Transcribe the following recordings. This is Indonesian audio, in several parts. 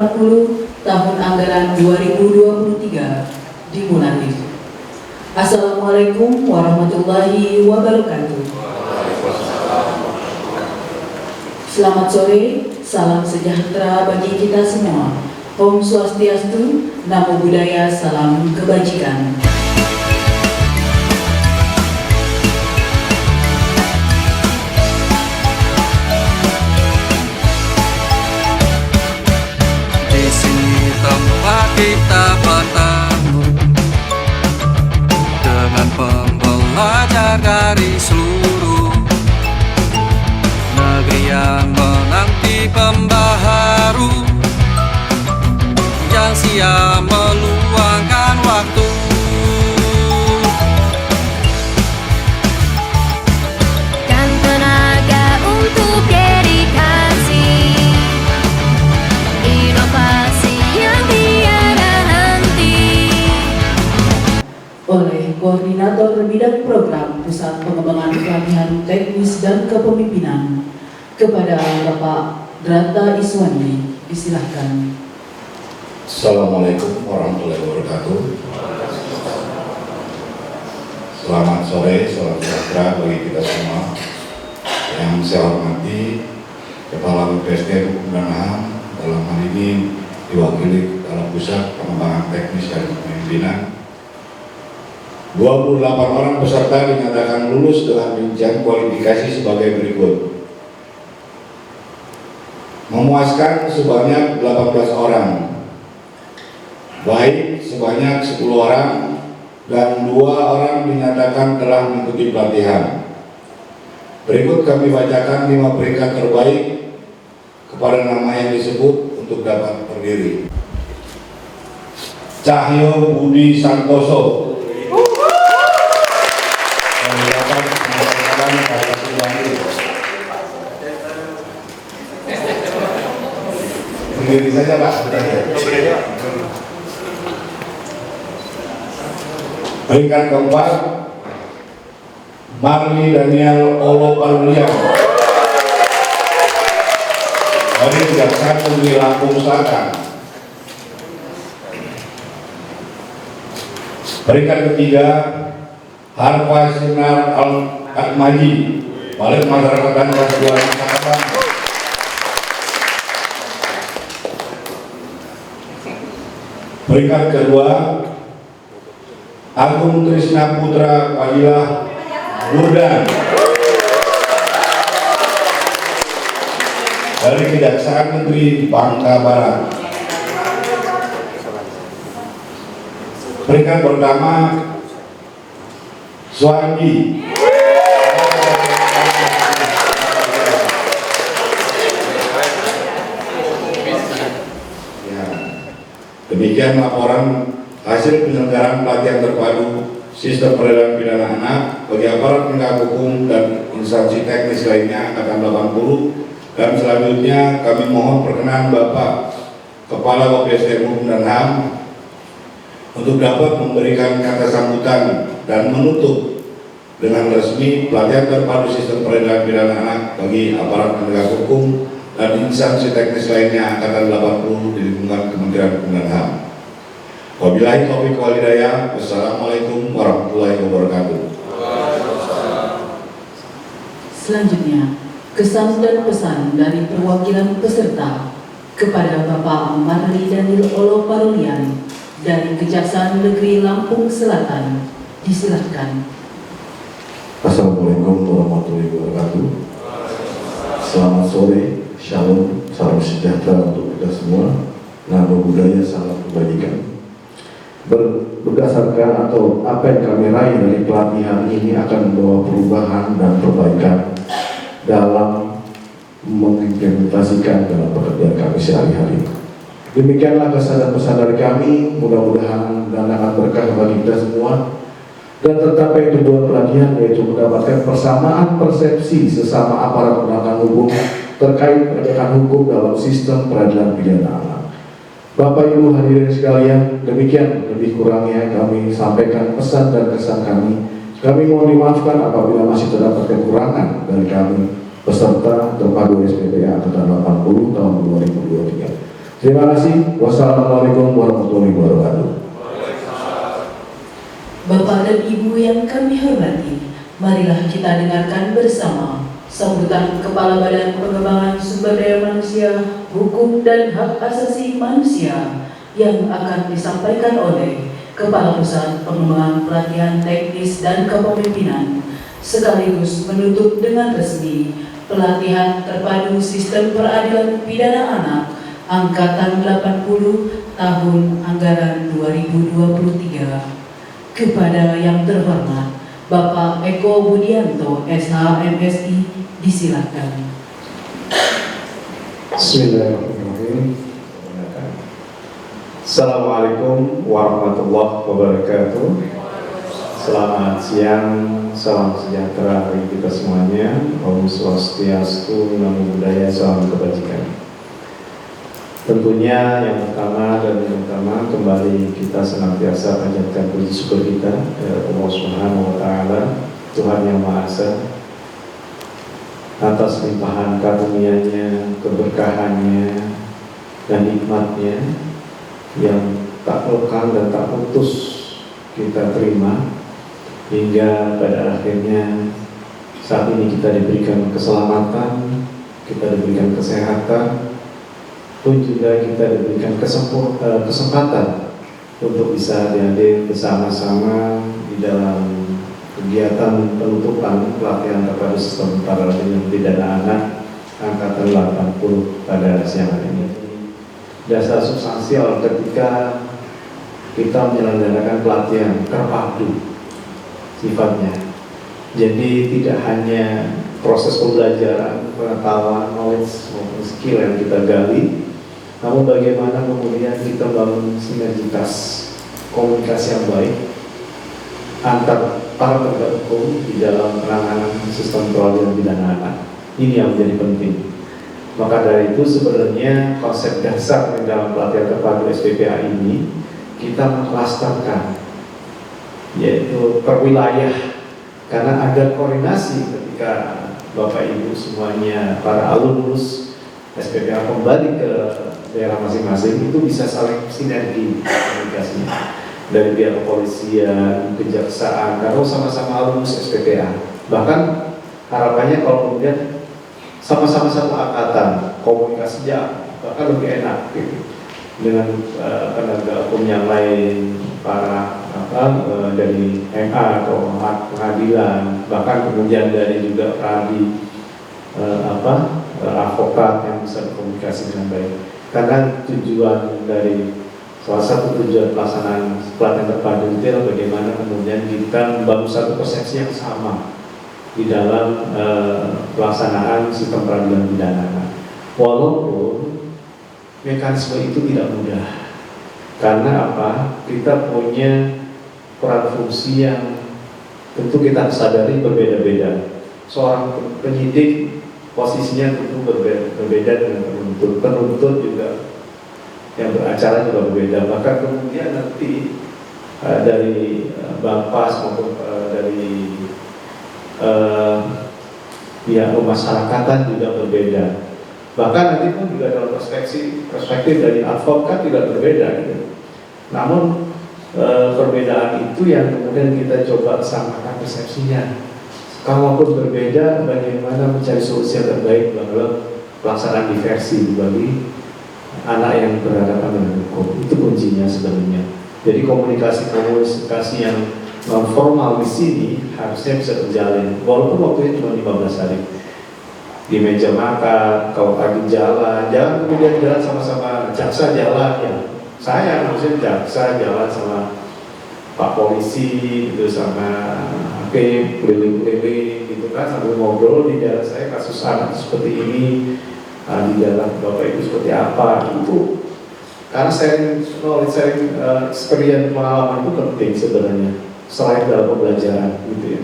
tahun anggaran 2023 dimulai. Assalamualaikum warahmatullahi wabarakatuh. Selamat sore, salam sejahtera bagi kita semua. Om Swastiastu, Namo Buddhaya, salam kebajikan. Kita bertemu dengan pembelajar dari seluruh negeri yang menanti pembaharu, yang siap meluangkan waktu. Dan tenaga untuk dedikasi, inovasi yang tiada henti. Oleh Koordinator Bidang Program Pusat Pengembangan Pelatihan Teknis dan Kepemimpinan, kepada Bapak Drata Iswandi, disilahkan. Assalamualaikum warahmatullahi wabarakatuh. Selamat sore, salam sejahtera bagi kita semua. Yang saya hormati Kepala BPSDM Hukum dan HAM, dalam hal ini diwakili Kepala Pusat Pengembangan Teknis dan Kepemimpinan. 28 orang peserta dinyatakan lulus dengan rincian kualifikasi sebagai berikut. Memuaskan sebanyak 18 orang, baik sebanyak 10 orang, dan 2 orang dinyatakan telah mengikuti pelatihan. Berikut kami bacakan 5 peringkat terbaik kepada nama yang disebut untuk dapat berdiri. Cahyo Budi Santoso mendapat penghargaan pada Subandi. Berdiri saja Pak. Peringkat keempat, Marli Daniel Olopalulian dari Kejaksaan Negeri Lampung Selatan. Peringkat ketiga, Harfa Sinar Al-Atmaji, Balai Masyarakatan kelas 2 Jakarta. Peringkat kedua, Agung Trisna Putra Fadilah Burdan dari Kejaksaan Negeri Bangka Barat. Peringkat pertama, Suandi ya. Demikian laporan hasil penyelenggaraan pelatihan terpadu sistem peradilan pidana anak bagi aparat penegak hukum dan instansi teknis lainnya angkatan 80. Dan selanjutnya kami mohon perkenan Bapak Kepala BPSDM Hukum dan HAM untuk dapat memberikan kata sambutan dan menutup dengan resmi pelatihan terpadu sistem peradilan pidana anak bagi aparat penegak hukum dan instansi teknis lainnya angkatan 80 di lingkungan Kementerian Hukum dan HAM. Wabillahi taufiq wal hidayah. Wassalamualaikum warahmatullahi wabarakatuh. Selanjutnya, kesan dan pesan dari perwakilan peserta kepada Bapak Marli Daniel Olopalulian dari Kejaksaan Negeri Lampung Selatan, disilahkan. Assalamualaikum warahmatullahi wabarakatuh. Selamat sore, shalom, salam sejahtera untuk kita semua. Namo Buddhaya, salam kebajikan. Berdasarkan atau apa yang kami raih dari pelatihan ini akan membawa perubahan dan perbaikan dalam mengimplementasikan dalam pekerjaan kami sehari-hari. Demikianlah kesan dan pesan dari kami, mudah-mudahan mendatangkan berkah bagi kita semua dan tercapai tujuan pelatihan, yaitu mendapatkan persamaan persepsi sesama aparat penegak hukum terkait penegakan hukum dalam sistem peradilan pidana anak. Bapak Ibu hadirin sekalian, demikian lebih kurangnya kami sampaikan pesan dan kesan kami. Kami mohon dimaafkan apabila masih terdapat kekurangan dari kami peserta terpadu SPPA Angkatan 80 tahun 2023. Terima kasih. Wassalamualaikum warahmatullahi wabarakatuh. Bapak dan Ibu yang kami hormati, marilah kita dengarkan bersama sambutan Kepala Badan Pengembangan Sumber Daya Manusia, Hukum dan Hak Asasi Manusia yang akan disampaikan oleh Kepala Pusat Pengembangan Pelatihan Teknis dan Kepemimpinan, sekaligus menutup dengan resmi pelatihan terpadu Sistem Peradilan Pidana Anak Angkatan 80 tahun anggaran 2023. Kepada yang terhormat Bapak Eko Budianto, SH MSI, disilakan. Bismillahirrahmanirrahim. Assalamualaikum warahmatullahi wabarakatuh. Selamat siang, salam sejahtera bagi kita semuanya. Om Swastiastu, Namo Buddhaya, salam kebajikan. Tentunya yang pertama kembali kita senantiasa panjatkan puji syukur kita kepada Allah Subhanahu wa Ta'ala, Tuhan yang Maha Esa, atas limpahan karunia-Nya, keberkahannya, dan nikmat-Nya yang tak lekang dan tak putus kita terima hingga pada akhirnya saat ini kita diberikan keselamatan, kita diberikan kesehatan, pun juga kita diberikan kesempatan untuk bisa hadir bersama-sama di dalam kegiatan penutupan pelatihan terpadu Sistem Peradilan Pidana Anak Angkatan 80 pada siang hari ini. Dasar substansial ketika kita menyelenggarakan pelatihan terpadu sifatnya. Jadi tidak hanya proses pembelajaran, pengetahuan, knowledge maupun skill yang kita gali, namun bagaimana kemudian kita bangun sinergitas komunikasi yang baik antar para penegak hukum di dalam penanganan sistem peradilan pidana anak. Ini yang menjadi penting. Maka dari itu sebenarnya konsep dasar di dalam pelatihan terpadu SPPA ini kita mengklasterkan, yaitu per wilayah, karena agar koordinasi ketika Bapak Ibu semuanya para alumnus SPPA kembali ke daerah masing-masing itu bisa saling sinergi komunikasinya dari pihak kepolisian, kejaksaan, kalau sama-sama alumnus SPPA. Bahkan harapannya kalau kemudian sama-sama satu angkatan, komunikasinya bahkan lebih enak gitu, dengan penegak hukum yang lain, para dari MA atau pengadilan, bahkan kemudian dari juga pradi advokat yang bisa berkomunikasi dengan baik. Karena tujuan dari salah satu tujuan pelaksanaan pelatihan terpadu itu adalah bagaimana kemudian kita membangun satu persepsi yang sama di dalam pelaksanaan sistem peradilan pidana. Walaupun mekanisme itu tidak mudah, karena apa? Kita punya peran fungsi yang tentu kita sadari berbeda-beda. Seorang penyidik posisinya tentu berbeda dengan penuntut juga yang beracara juga berbeda. Bahkan kemudian nanti dari Bampas maupun dari pihak pemasyarakatan juga berbeda. Bahkan nanti pun juga dalam perspektif dari advokat tidak berbeda gitu. Namun perbedaan itu yang kemudian kita coba samakan persepsinya. Kalaupun berbeda, bagaimana mencari solusi yang terbaik dalam pelaksanaan diversi bagi anak yang berhadapan dengan hukum. Itu kuncinya sebenarnya. Jadi komunikasi yang non formal di sini harusnya bisa terjalin, walaupun waktunya cuma 15 hari. Di meja makan, kalau pagi jalan kemudian jalan sama-sama jaksa jalan ya. Saya maksudnya jaksa jalan sama Pak Polisi gitu, sama hakim keliling-keliling gitu kan, sambil ngobrol di daerah saya kasus anak seperti ini, di daerah Bapak Ibu seperti apa itu. Karena sharing knowledge, sharing experience, pengalaman itu penting sebenarnya selain dalam pembelajaran gitu ya.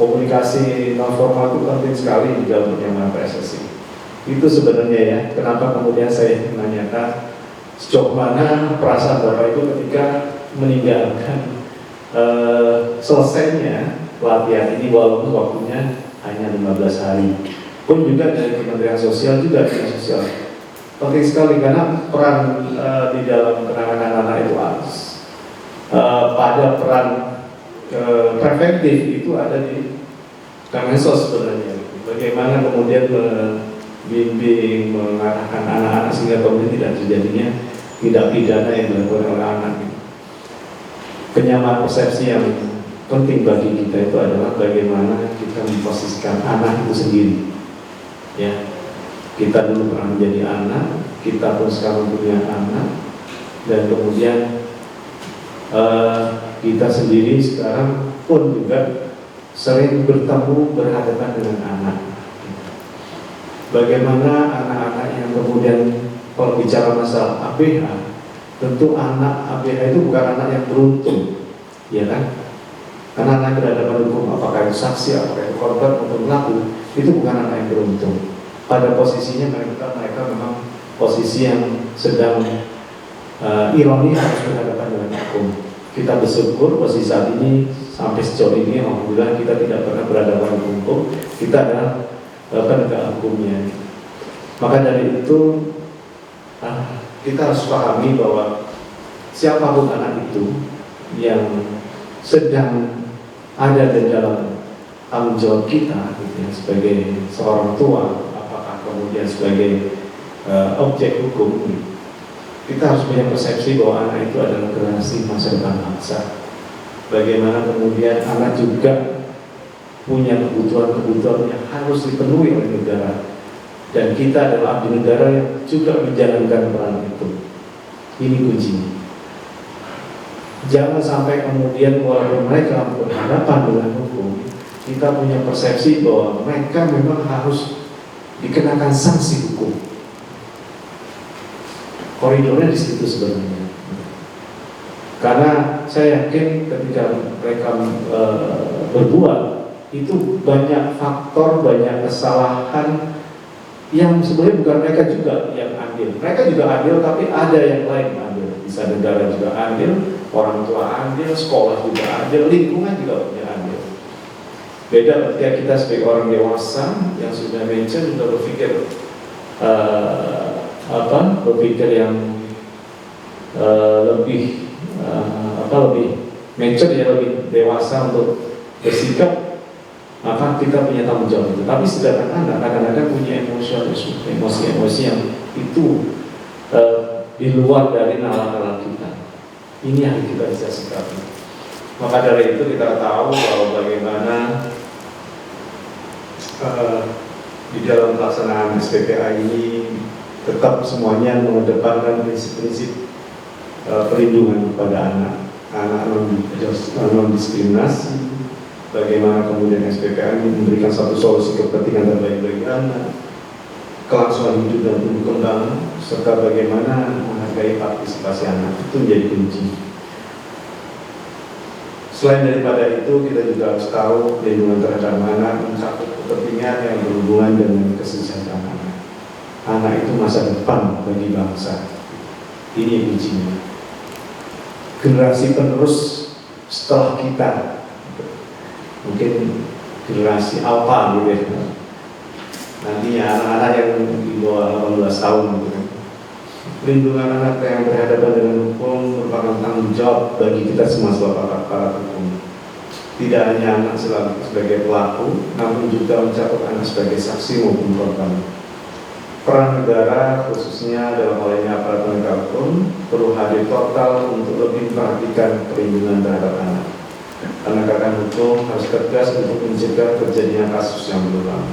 Komunikasi non formal itu penting sekali di dalam penyamaan PSSI. Itu sebenarnya ya, kenapa kemudian saya menanyakan sejauh mana perasaan Bapak Ibu ketika meninggalkan selesainya pelatihan ini, walaupun waktunya hanya 15 hari. Pun juga dari Kementerian Sosial juga, Dinas Sosial penting sekali karena peran di dalam penanganan anak itu pada peran preventif itu ada di Kemensos sebenarnya. Bagaimana kemudian membimbing, mengarahkan anak-anak sehingga kemudian tidak terjadinya tindak pidana yang dilakukan oleh anak. Penyamaan persepsi yang penting bagi kita itu adalah bagaimana kita memposisikan anak itu sendiri. Ya, kita dulu pernah menjadi anak, kita pun sekarang punya anak, dan kemudian kita sendiri sekarang pun juga sering bertemu berhadapan dengan anak. Bagaimana anak-anak yang kemudian kalau bicara masalah ABH, tentu anak ABH itu bukan anak yang beruntung, ya kan? Karena anak berhadapan hukum, apakah itu saksi, apakah itu korban maupun pelaku, itu bukan anak yang beruntung. Pada posisinya mereka memang posisi yang sedang ironi harus berhadapan dengan hukum. Kita bersyukur posisi saat ini sampai sejauh ini, alhamdulillah kita tidak pernah berhadapan dengan hukum. Kita adalah penegak hukumnya. Maka dari itu kita harus pahami bahwa siapapun anak itu yang sedang ada di dalam tanggung jawab kita, gitu ya, sebagai seorang tua, apakah kemudian sebagai objek hukum, kita harus punya persepsi bahwa anak itu adalah generasi masa depan bangsa. Bagaimana kemudian anak juga punya kebutuhan-kebutuhan yang harus dipenuhi oleh negara, dan kita adalah abdi negara yang juga menjalankan peran itu. Ini kuncinya. Jangan sampai kemudian walaupun mereka berhadapan dengan hukum, kita punya persepsi bahwa mereka memang harus dikenakan sanksi hukum. Koridornya di situ sebenarnya. Karena saya yakin ketika mereka berbuat, itu banyak faktor, banyak kesalahan yang sebenarnya bukan mereka juga yang andil. Mereka juga andil, tapi ada yang lain andil. Bisa negara juga andil, orang tua andil, sekolah juga andil, lingkungan juga punya andil. Beda ketika kita sebagai orang dewasa yang sudah mention, sudah berpikir berpikir yang lebih lebih mature, ya, lebih dewasa untuk bersikap, maka kita punya tanggung jawab itu. Tapi sedangkan anak kadang-kadang punya emosi-emosi yang itu di luar dari nalar-nalar kita. Ini yang kita bisa sikapi. Maka dari itu kita tahu bahwa bagaimana di dalam pelaksanaan SPPA ini tetap semuanya mengedepankan prinsip-prinsip perlindungan kepada anak non-diskriminasi. Bagaimana kemudian SPPA ini memberikan satu solusi kepentingan terbaik bagi anak, kelangsungan hidup dan tumbuh kembang, serta bagaimana menghargai partisipasi anak, itu menjadi kunci. Selain daripada itu, kita juga harus tahu perlindungan terhadap anak mencakup kepentingan yang berhubungan dengan kesejahteraan anak. Anak itu masa depan bagi bangsa. Ini kuncinya. Generasi penerus setelah kita, mungkin generasi alpha gitu ya, nantinya anak-anak yang di bawah 18 tahun gitu kan. Perlindungan anak yang berhadapan dengan hukum merupakan tanggung jawab bagi kita semua sebagai para hukum. Tidak hanya anak sebagai pelaku, namun juga mencakup anak sebagai saksi maupun korban. Peran negara, khususnya dalam hal ini aparat penegak hukum, perlu hadir total untuk lebih memperhatikan perlindungan terhadap anak. Penegakan hukum harus tegas untuk mencegah terjadinya kasus yang berulang.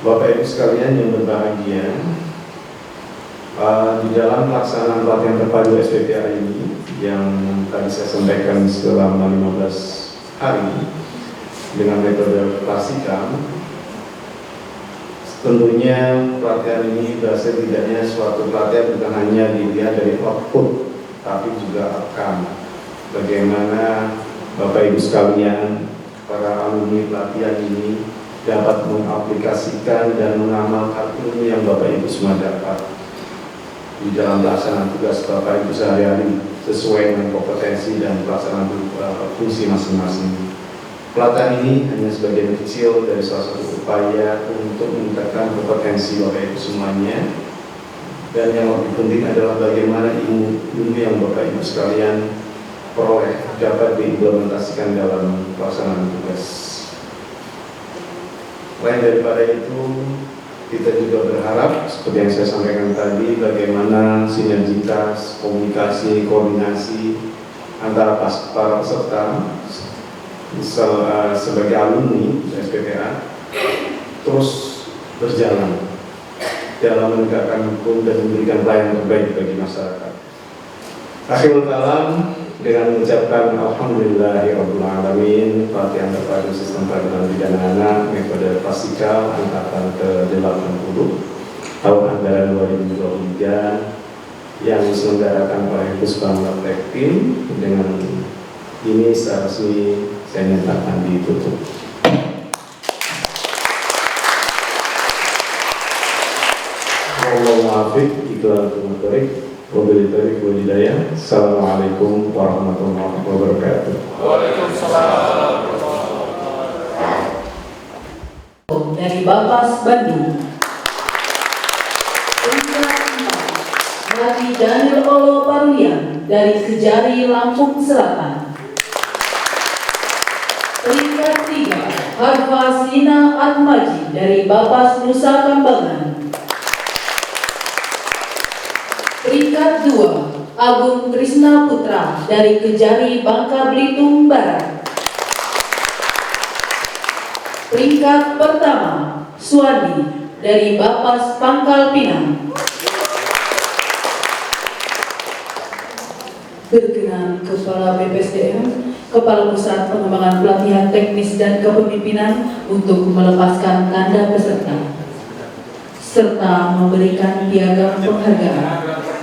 Bapak Ibu sekalian yang berbahagia, di dalam pelaksanaan pelatihan terpadu SPPA ini yang tadi saya sampaikan selama 15 hari dengan metode klasikal, tentunya pelatihan ini berhasil tidaknya suatu pelatihan bukan hanya dilihat dari output, tapi juga outcome. Bagaimana Bapak Ibu sekalian, para alumni pelatihan ini dapat mengaplikasikan dan mengamalkan ilmu yang Bapak Ibu semua dapat di dalam pelaksanaan tugas Bapak Ibu sehari-hari sesuai dengan kompetensi dan pelaksanaan fungsi masing-masing. Pelatihan ini hanya sebagian kecil dari salah satu berupaya untuk meningkatkan kompetensi Bapak Ibu semuanya, dan yang lebih penting adalah bagaimana ilmu yang Bapak Ibu sekalian peroleh dapat diimplementasikan dalam pelaksanaan tugas. Selain daripada itu, kita juga berharap seperti yang saya sampaikan tadi, bagaimana sinergitas, komunikasi, koordinasi antara para peserta sebagai alumni SPPA terus berjalan dalam menegakkan hukum dan memberikan pelayanan terbaik bagi masyarakat. Akhirul kalam, dengan mengucapkan Alhamdulillahirabbil alamin, pelatihan terpadu sistem peradilan pidana anak metode klasikal angkatan ke-80 tahun anggaran 2023 yang diselenggarakan oleh Pusbangla Tektim, dengan ini secara resmi saya nyatakan ditutup. Wallahu a'lam bishawab. Wabillahi taufiq wal hidayah. Assalamualaikum warahmatullahi wabarakatuh. Dari Bapas Bandung. Hadi Daniel Olo Parulian dari Kejari Lampung Selatan. Peringkat 3, Harfa Sina Atmaji dari Bapas Nusa Kambangan. Peringkat 2, Agung Trisna Putra dari Kejari Bangka Belitung Barat. Peringkat pertama, Suwandi dari Bapas Pangkal Pinang. Berkenan Kepala BPSDM, Kepala Pusat Pengembangan Pelatihan Teknis dan Kepemimpinan untuk melepaskan tanda peserta serta memberikan piagam penghargaan.